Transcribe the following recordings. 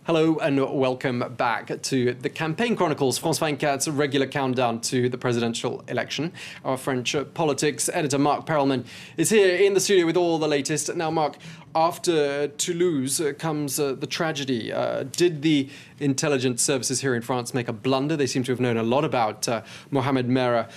Hello and welcome back to the Campaign Chronicles, France 24's regular countdown to the presidential election. Our French politics editor Mark Perelman is here in the studio with all the latest. Now, Mark, after Toulouse comes the tragedy. Did the intelligence services here in France make a blunder? They seem to have known a lot about Mohamed Merah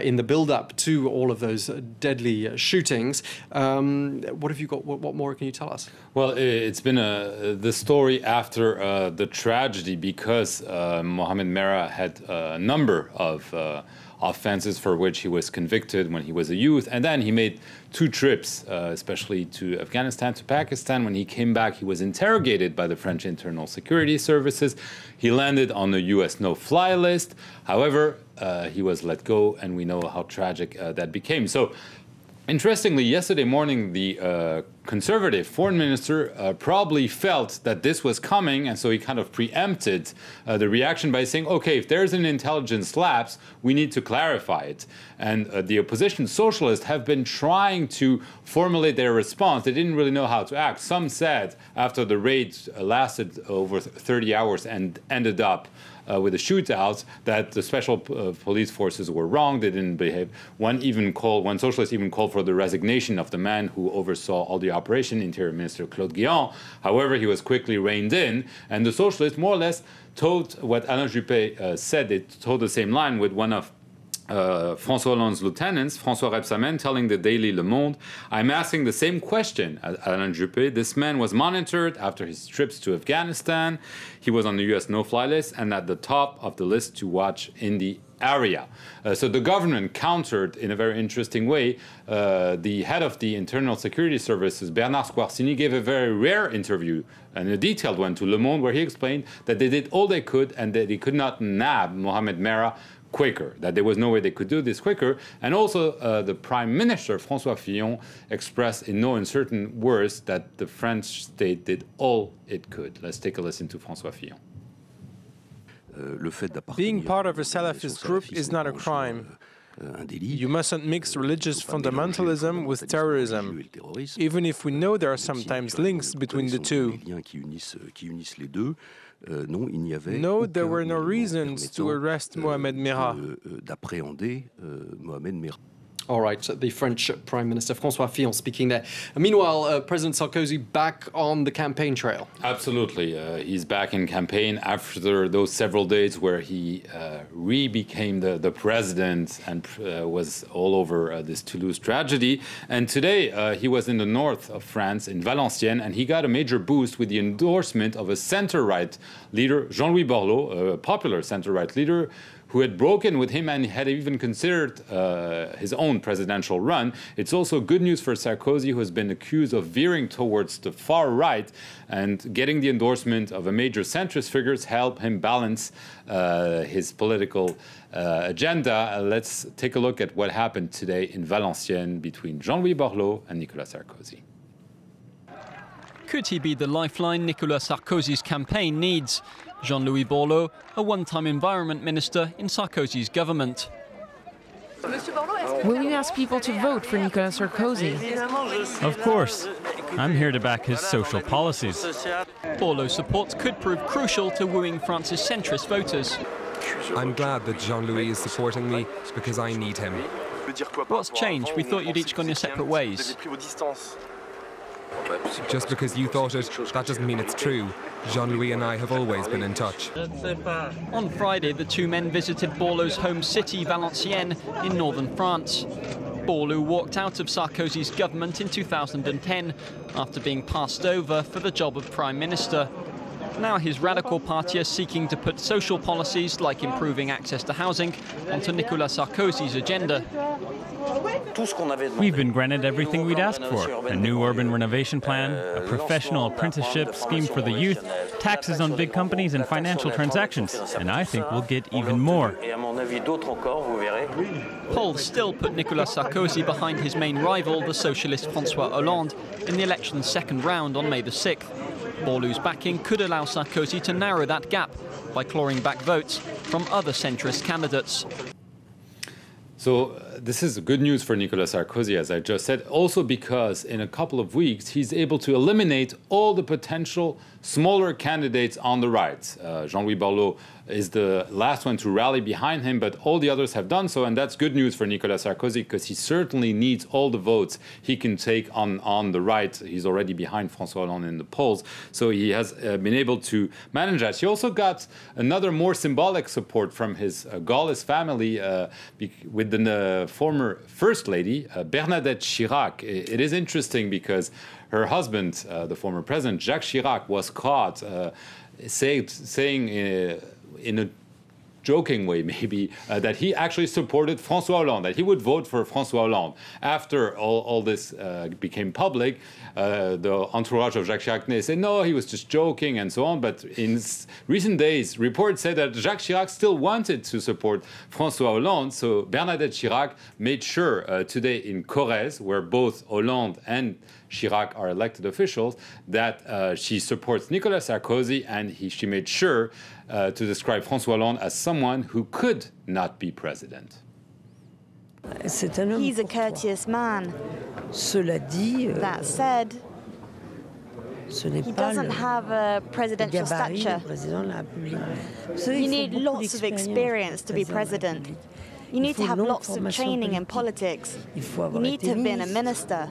in the build-up to all of those deadly shootings. What have you got? What more can you tell us? Well, it's been the story after the tragedy because Mohamed Merah had a number of offenses for which he was convicted when he was a youth. And then he made two trips, especially to Afghanistan, to Pakistan. When he came back, he was interrogated by the French Internal Security Services. He landed on the US no-fly list. However, he was let go, and we know how tragic that became. So, interestingly, yesterday morning, the conservative foreign minister probably felt that this was coming, and so he kind of preempted the reaction by saying, okay, if there's an intelligence lapse, we need to clarify it. And the opposition socialists have been trying to formulate their response. They didn't really know how to act. Some said after the raid lasted over 30 hours and ended up with the shootouts, that the special police forces were wrong. They didn't behave. One socialist even called for the resignation of the man who oversaw all the operation, Interior Minister Claude Guéant. However, he was quickly reined in, and the socialists more or less told what Alain Juppé said. They told the same line with one of François Hollande's lieutenants, François Rebsamen, telling the daily Le Monde, I'm asking the same question as Alain Juppé. This man was monitored after his trips to Afghanistan. He was on the US no-fly list and at the top of the list to watch in the area. So the government countered in a very interesting way. The head of the Internal Security Services, Bernard Squarcini, gave a very rare interview and a detailed one to Le Monde, where he explained that they did all they could and that they could not nab Mohamed Merah quicker, that there was no way they could do this quicker. And also the Prime Minister, François Fillon, expressed in no uncertain words that the French state did all it could. Let's take a listen to François Fillon. Being part of a Salafist group is not a crime. You mustn't mix religious fundamentalism with terrorism, even if we know there are sometimes links between the two. No, there were no reasons to arrest Mohamed Merah. All right, the French Prime Minister François Fillon speaking there. Meanwhile, President Sarkozy back on the campaign trail. Absolutely. He's back in campaign after those several days where he re-became the president and was all over this Toulouse tragedy. And today he was in the north of France, in Valenciennes, and he got a major boost with the endorsement of a center-right leader, Jean-Louis Borloo, a popular center-right leader, who had broken with him and had even considered his own presidential run. It's also good news for Sarkozy, who has been accused of veering towards the far right, and getting the endorsement of a major centrist figures help him balance his political agenda. Let's take a look at what happened today in Valenciennes between Jean-Louis Borloo and Nicolas Sarkozy. Could he be the lifeline Nicolas Sarkozy's campaign needs? Jean-Louis Borloo, a one-time environment minister in Sarkozy's government. Will you ask people to vote for Nicolas Sarkozy? Of course. I'm here to back his social policies. Borloo's support could prove crucial to wooing France's centrist voters. I'm glad that Jean-Louis is supporting me because I need him. What's changed? We thought you'd each gone your separate ways. Just because you thought it, that doesn't mean it's true. Jean-Louis and I have always been in touch. On Friday, the two men visited Borloo's home city, Valenciennes, in northern France. Borloo walked out of Sarkozy's government in 2010 after being passed over for the job of Prime Minister. Now his radical party is seeking to put social policies like improving access to housing onto Nicolas Sarkozy's agenda. We've been granted everything we'd asked for. A new urban renovation plan, a professional apprenticeship scheme for the youth, taxes on big companies and financial transactions. And I think we'll get even more. Polls still put Nicolas Sarkozy behind his main rival, the socialist François Hollande, in the election's second round on May the 6th. Borloo's backing could allow Sarkozy to narrow that gap by clawing back votes from other centrist candidates. So this is good news for Nicolas Sarkozy, as I just said, also because in a couple of weeks, he's able to eliminate all the potential smaller candidates on the right. Jean-Louis Borloo is the last one to rally behind him, but all the others have done so, and that's good news for Nicolas Sarkozy because he certainly needs all the votes he can take on the right. He's already behind François Hollande in the polls, so he has been able to manage that. He also got another more symbolic support from his Gaullist family with the former First Lady, Bernadette Chirac. It is interesting because her husband, the former president, Jacques Chirac, was caught saying in a joking way, maybe, that he actually supported François Hollande, that he would vote for François Hollande. After all this became public, the entourage of Jacques Chirac said, no, he was just joking and so on. But in recent days, reports said that Jacques Chirac still wanted to support François Hollande. So Bernadette Chirac made sure today in Corrèze, where both Hollande and Chirac are elected officials, that she supports Nicolas Sarkozy, and she made sure to describe François Hollande as someone who could not be president. He's a courteous man. That said, he doesn't have a presidential stature. You need lots of experience to be president. You need to have lots of training in politics. You need to have been a minister.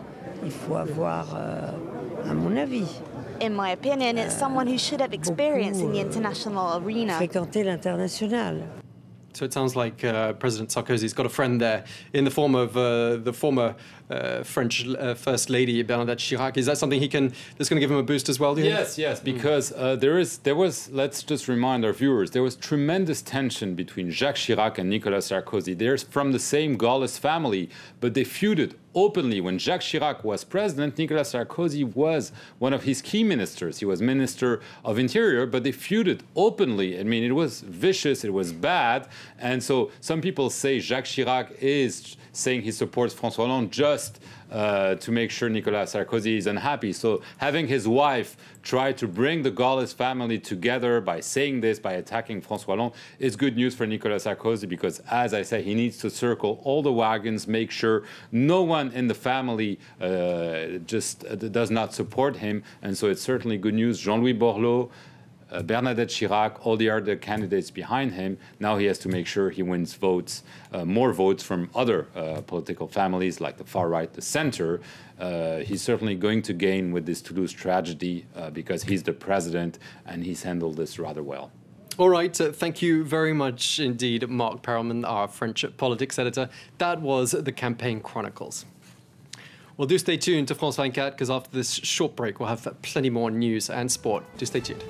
In my opinion, it's someone who should have experience in the international arena. So it sounds like President Sarkozy's got a friend there in the form of the former French First Lady, Bernadette Chirac. Is that something that's going to give him a boost as well, do you think? Yes, because there was, let's just remind our viewers, there was tremendous tension between Jacques Chirac and Nicolas Sarkozy. They're from the same Gaullist family, but they feuded openly. When Jacques Chirac was president, Nicolas Sarkozy was one of his key ministers. He was Minister of Interior, but they feuded openly. I mean, it was vicious, it was bad. And so some people say Jacques Chirac is saying he supports François Hollande just to make sure Nicolas Sarkozy is unhappy. So having his wife try to bring the Gaullist family together by saying this, by attacking François Hollande, is good news for Nicolas Sarkozy because, as I say, he needs to circle all the wagons, make sure no one in the family just does not support him. And so it's certainly good news. Jean-Louis Borloo, Bernadette Chirac, all the other candidates behind him. Now he has to make sure he wins votes, more votes from other political families like the far right, the center. He's certainly going to gain with this Toulouse tragedy because he's the president and he's handled this rather well. All right, thank you very much indeed, Mark Perelman, our French politics editor. That was the Campaign Chronicles. Well, do stay tuned to France 24 because after this short break, we'll have plenty more news and sport. Do stay tuned.